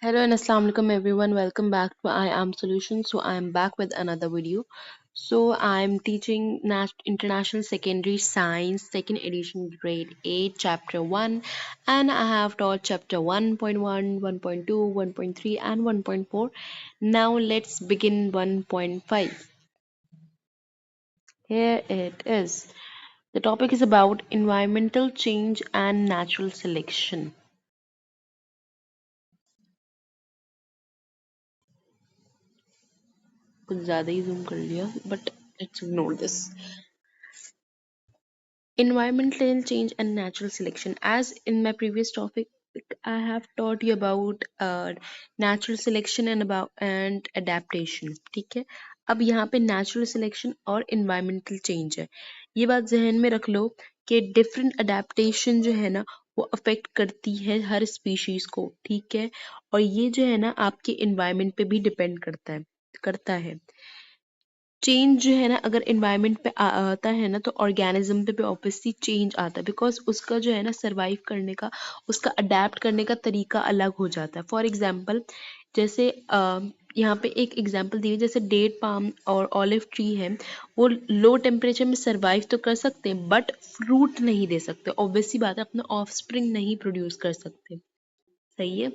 Hello and assalamu alaikum everyone. Welcome back to I Am Solutions. So I am back with another video. So I'm teaching International Secondary Science second edition grade 8 chapter 1, and I have taught chapter 1.1, 1.2, 1.3 and 1.4. Now let's begin 1.5. Here it is. The topic is about environmental change and natural selection. कुछ ज़्यादा ही zoom कर लिया, but let's ignore this. Environmental change and natural selection. As in my previous topic, I have taught you about natural selection and adaptation. ठीक है, अब यहाँ पे natural selection और environmental change है. ये बात जहन में रख लो कि different adaptation जो है ना वो affect करती है हर species को. ठीक है, और ये जो है ना आपके environment पे भी depend करता है. चेंज जो है ना अगर एनवायरनमेंट पे आता है ना तो ऑर्गेनिज्म पे ऑब्वियसली चेंज आता है, बिकॉज उसका जो है ना सरवाइव करने का, उसका अडेप्ट करने का तरीका अलग हो जाता है. फॉर एग्जांपल जैसे यहाँ पे एक एग्जांपल दी है, जैसे डेट पाम और ऑलिव ट्री है, वो लो टेम्परेचर में सरवाइव तो कर सकते हैं बट फ्रूट नहीं दे सकते. ऑब्वियसली बात है, अपना ऑफस्प्रिंग नहीं प्रोड्यूस कर सकते. सही है.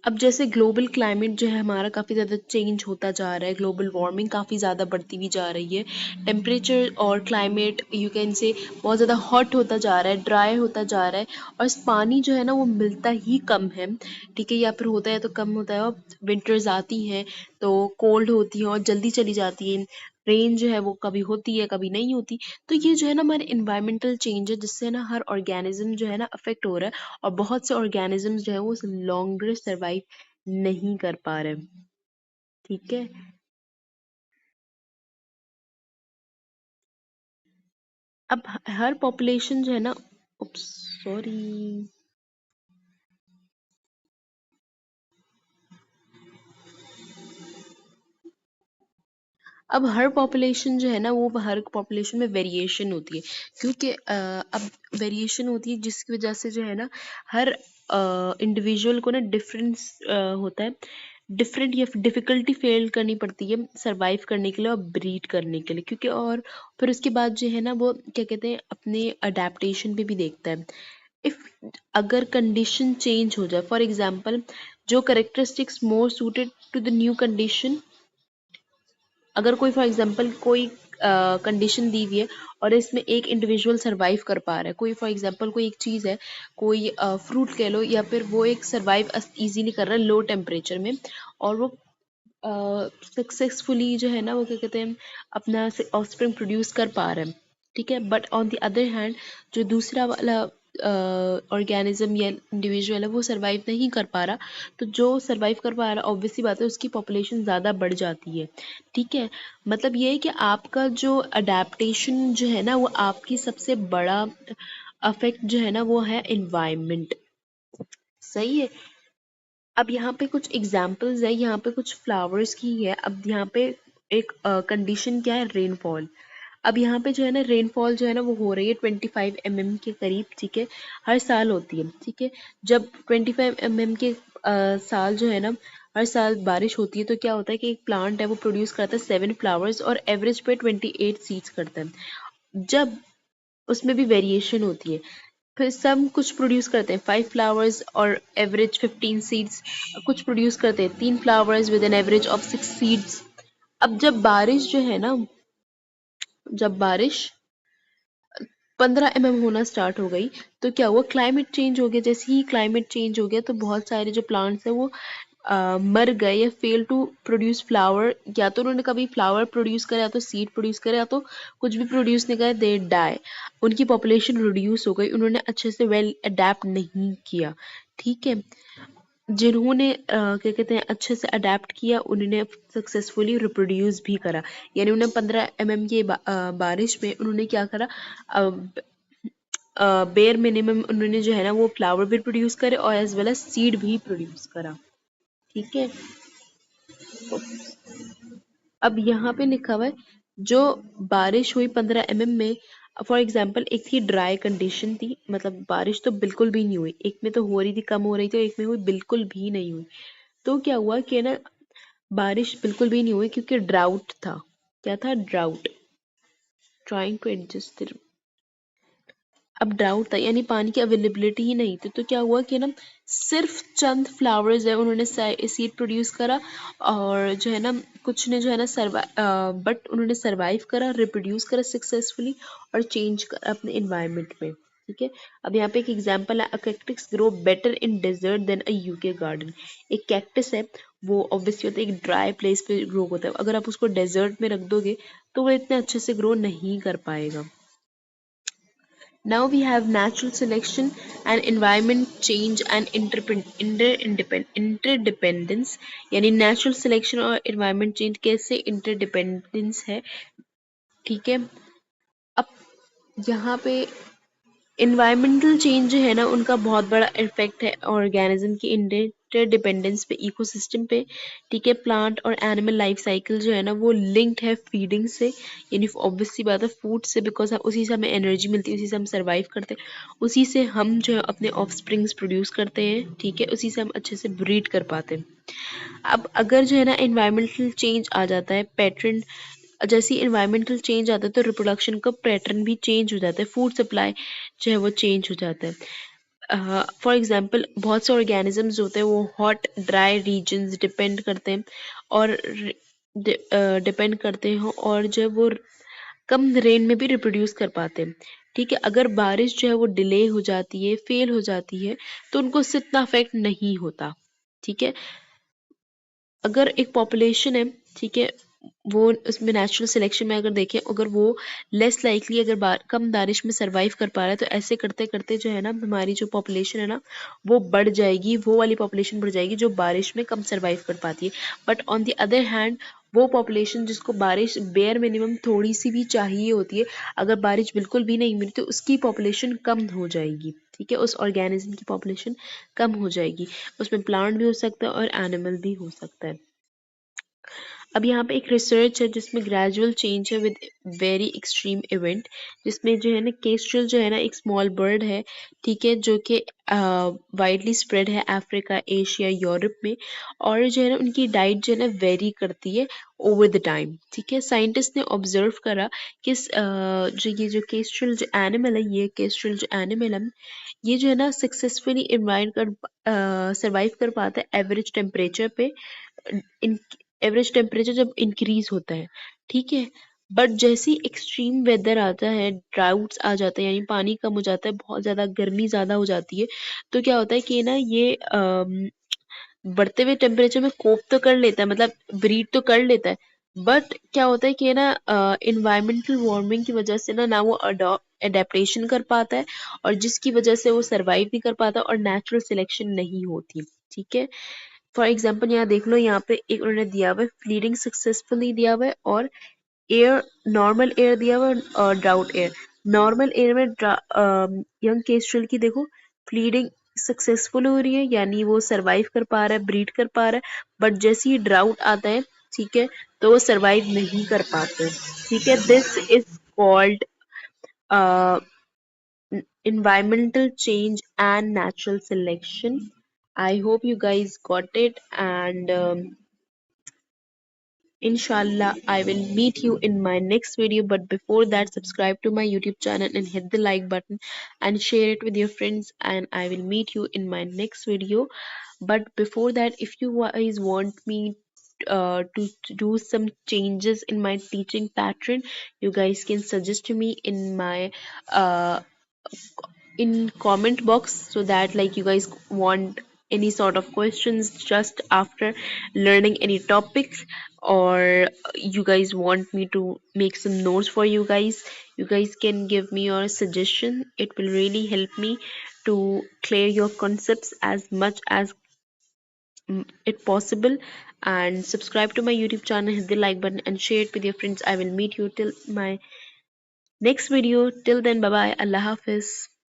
अब जैसे ग्लोबल क्लाइमेट जो है हमारा काफ़ी ज़्यादा चेंज होता जा रहा है, ग्लोबल वार्मिंग काफ़ी ज़्यादा बढ़ती भी जा रही है, टेम्परेचर और क्लाइमेट यू कैन से बहुत ज़्यादा हॉट होता जा रहा है, ड्राई होता जा रहा है, और पानी जो है ना वो मिलता ही कम है. ठीक है, या फिर होता है तो कम होता है, और विंटर्स आती हैं तो कोल्ड होती हैं और जल्दी चली जाती हैं. रेन जो है वो कभी होती है कभी नहीं होती. तो ये जो है ना हमारे इन्वायरमेंटल चेंज है, जिससे ना हर ऑर्गेनिज्म जो है ना अफेक्ट हो रहा है, और बहुत से ऑर्गेनिजम्स जो है वो लॉन्गर सरवाइव नहीं कर पा रहे. ठीक है, अब हर पॉपुलेशन जो है ना, सॉरी, अब हर पॉपुलेशन जो है ना वो हर पॉपुलेशन में वेरिएशन होती है, क्योंकि अब वेरिएशन होती है जिसकी वजह से जो है ना हर इंडिविजुअल को ना डिफरेंस होता है, डिफरेंट या डिफ़िकल्टी फेल करनी पड़ती है सरवाइव करने के लिए और ब्रीड करने के लिए, क्योंकि और फिर उसके बाद जो है ना वो क्या कहते हैं अपने अडेप्टेशन पे भी देखता है. इफ अगर कंडीशन चेंज हो जाए, फॉर एग्जांपल जो characteristics more suited to the new condition, अगर कोई फॉर एग्जांपल कोई कंडीशन दी हुई है और इसमें एक इंडिविजुअल सरवाइव कर पा रहा है, कोई फॉर एग्जांपल कोई एक चीज़ है, कोई फ्रूट कह लो, या फिर वो एक सरवाइव इजीली कर रहा है लो टेम्परेचर में, और वो सक्सेसफुली जो है ना वो क्या कहते हैं अपना ऑफस्प्रिंग प्रोड्यूस कर पा रहे हैं. ठीक है, but on the other hand जो दूसरा वाला ऑर्गेनिज्म या इंडिविजुअल है वो सरवाइव नहीं कर पा रहा, तो जो सरवाइव कर पा रहा ऑब्वियसली बात है उसकी पॉपुलेशन ज़्यादा बढ़ जाती है. ठीक है, मतलब ये है कि आपका जो अडेप्टेशन जो है ना वो आपकी सबसे बड़ा अफेक्ट जो है ना वो है इन्वायरमेंट. सही है. अब यहाँ पे कुछ एग्जाम्पल्स है, यहाँ पे कुछ फ्लावर्स की है. अब यहाँ पे एक कंडीशन क्या है, रेनफॉल. अब यहाँ पे जो है ना रेनफॉल जो है ना वो हो रही है 25 mm के करीब. ठीक है, हर साल होती है. ठीक है, जब 25 mm के साल जो है ना हर साल बारिश होती है, तो क्या होता है कि एक प्लांट है वो प्रोड्यूस करता है 7 फ्लावर्स और एवरेज पे 28 सीड्स करता है. जब उसमें भी वेरिएशन होती है, फिर सब कुछ प्रोड्यूस करते हैं 5 फ्लावर्स और एवरेज 15 सीड्स, कुछ प्रोड्यूस करते हैं 3 flowers with an average of 6 seeds. अब जब बारिश जो है ना, जब बारिश 15 mm होना स्टार्ट हो गई, तो क्या हुआ, क्लाइमेट चेंज हो गया. जैसे ही क्लाइमेट चेंज हो गया तो बहुत सारे जो प्लांट्स हैं वो मर गए या फेल टू प्रोड्यूस फ्लावर. या तो उन्होंने कभी फ्लावर प्रोड्यूस करा, या तो सीड प्रोड्यूस करा, या तो कुछ भी प्रोड्यूस नहीं करा, दे डाई. उनकी पॉपुलेशन रिड्यूस हो गई, उन्होंने अच्छे से वेल अडेप्ट नहीं किया. ठीक है, जिन्होंने क्या कहते हैं अच्छे से अडेप्ट किया उन्होंने सक्सेसफुली रिप्रोड्यूस भी करा. यानी उन्हें 15 mm की बारिश में उन्होंने क्या करा, बेयर मिनिमम उन्होंने जो है ना वो फ्लावर भी प्रोड्यूस करे और एज वेल एज सीड भी प्रोड्यूस करा. ठीक है, अब यहाँ पे लिखा हुआ है जो बारिश हुई 15 mm में, फॉर एग्जाम्पल एक थी ड्राई कंडीशन थी, मतलब बारिश तो बिल्कुल भी नहीं हुई, एक में तो हो रही थी, कम हो रही थी, और एक में हुई बिल्कुल भी नहीं हुई। तो क्या हुआ कि ना बारिश बिल्कुल भी नहीं हुई क्योंकि ड्राउट था। क्या था? ड्राउट। Trying to adjust. अब ड्राउट था यानी पानी की अवेलेबिलिटी ही नहीं थी। तो क्या हुआ कि ना सिर्फ चंद फ्लावर्स है उन्होंने सीड प्रोड्यूस करा, और जो है ना कुछ ने जो है ना बट उन्होंने सरवाइव करा, रिप्रोड्यूस करा सक्सेसफुली, और चेंज करा अपने इन्वायरमेंट में। ठीक है। अब यहाँ पे एक एग्जांपल है, a cactus grow better in desert than a UK garden. एक कैक्टस है, वो ऑब्वियसली होता है एक ड्राई प्लेस पे ग्रो होता है, अगर आप उसको डेजर्ट में रख दोगे तो वो इतने अच्छे से ग्रो नहीं कर पाएगा। Now we have natural selection and environment change and interdependence। यानी natural selection और environment change कैसे interdependence है। ठीक है। अब यहाँ पे इन्वायरमेंटल चेंज जो है ना उनका बहुत बड़ा इफेक्ट है ऑर्गेनिज्म की इंटरडिपेंडेंस पे, इकोसिस्टम पे। ठीक है। प्लांट और एनिमल लाइफ साइकिल जो है ना वो लिंक्ड है फीडिंग से, यानी ऑब्वियस सी बात है फूड से, बिकॉज उसी से हमें एनर्जी मिलती है, उसी से हम सर्वाइव करते हैं, उसी से हम जो है अपने ऑफ स्प्रिंग्स प्रोड्यूस करते हैं। ठीक है। उसी से हम अच्छे से ब्रीड कर पाते हैं। अब अगर जो है ना इन्वायरमेंटल चेंज आ जाता है, पैटर्न जैसे इन्वायरमेंटल चेंज आता है तो रिप्रोडक्शन का पैटर्न भी चेंज हो जाता है, फूड सप्लाई जो है वो चेंज हो जाता है। फॉर एग्जांपल बहुत से ऑर्गेनिजम्स होते हैं वो हॉट ड्राई रीजन्स डिपेंड करते हैं, और डिपेंड करते हैं, और जो है वो कम रेन में भी रिप्रोड्यूस कर पाते हैं। ठीक है। अगर बारिश जो है वो डिले हो जाती है, फेल हो जाती है, तो उनको उससे इतना अफेक्ट नहीं होता। ठीक है। अगर एक पॉपुलेशन है, ठीक है, वो उसमें नेचुरल सिलेक्शन में अगर देखें, अगर वो लेस लाइकली अगर कम बारिश में सरवाइव कर पा रहा है, तो ऐसे करते करते जो है ना हमारी जो पॉपुलेशन है ना वो बढ़ जाएगी, वो वाली पॉपुलेशन बढ़ जाएगी जो बारिश में कम सरवाइव कर पाती है। But on the other hand वो पॉपुलेशन जिसको बारिश बेयर मिनिमम थोड़ी सी भी चाहिए होती है, अगर बारिश बिल्कुल भी नहीं मिली तो उसकी पॉपुलेशन कम हो जाएगी। ठीक है। उस ऑर्गेनिज्म की पॉपुलेशन कम हो जाएगी, उसमें प्लांट भी हो सकता है और एनिमल भी हो सकता है। अब यहाँ पे एक रिसर्च है जिसमें ग्रेजुअल चेंज है विद वेरी एक्सट्रीम इवेंट, जिसमें जो है ना केस्ट्रल जो है ना एक स्मॉल बर्ड है। ठीक है। जो कि वाइडली स्प्रेड है अफ्रीका, एशिया, यूरोप में, और जो है ना उनकी डाइट जो है ना वेरी करती है ओवर द टाइम। ठीक है। साइंटिस्ट ने ऑब्जर्व करा कि जो केस्ट्रल जो एनिमल है, ये केस्ट्रल जो एनिमल है ये जो है ना सक्सेसफुली इन्वाइट कर सर्वाइव कर पाता है एवरेज टेम्परेचर पे, इन एवरेज टेम्परेचर जब इंक्रीज होता है। ठीक है। बट जैसे ही एक्सट्रीम वेदर आता है, ड्राउट्स आ जाते हैं, यानी पानी कम हो जाता है, बहुत ज़्यादा गर्मी ज़्यादा हो जाती है, तो क्या होता है कि ना ये बढ़ते हुए टेम्परेचर में कोप तो कर लेता है, मतलब ब्रीड तो कर लेता है, बट क्या होता है कि ना इन्वायरमेंटल वार्मिंग की वजह से ना वो एडेप्टेशन कर पाता है, और जिसकी वजह से वो सरवाइव नहीं कर पाता और नेचुरल सिलेक्शन नहीं होती। ठीक है। फॉर एग्जाम्पल यहाँ देख लो, यहाँ पे एक उन्होंने दिया हुआ है फ्लीडिंग सक्सेसफुली दिया हुआ है, और एयर नॉर्मल एयर दिया हुआ है और ड्राउट एयर। नॉर्मल एयर में यंग केस्ट्रल की देखो फ्लीडिंग सक्सेसफुल हो रही है, यानी वो सरवाइव कर पा रहा है, ब्रीड कर पा रहा है, बट जैसे ही ड्राउट आता है, ठीक है, तो वो सरवाइव नहीं कर पाते। ठीक है। This is called environmental change and natural selection. I hope you guys got it, and inshallah I will meet you in my next video. But before that, subscribe to my YouTube channel and hit the like button and share it with your friends, and I will meet you in my next video. But before that, if you guys want me to do some changes in my teaching pattern, you guys can suggest to me in my in comment box, so that like you guys want any sort of questions just after learning any topics, or you guys want me to make some notes for you guys can give me your suggestion. It will really help me to clear your concepts as much as it possible. And subscribe to my YouTube channel, hit the like button and share it with your friends. I will meet you till my next video. Till then, bye bye, Allah Hafiz.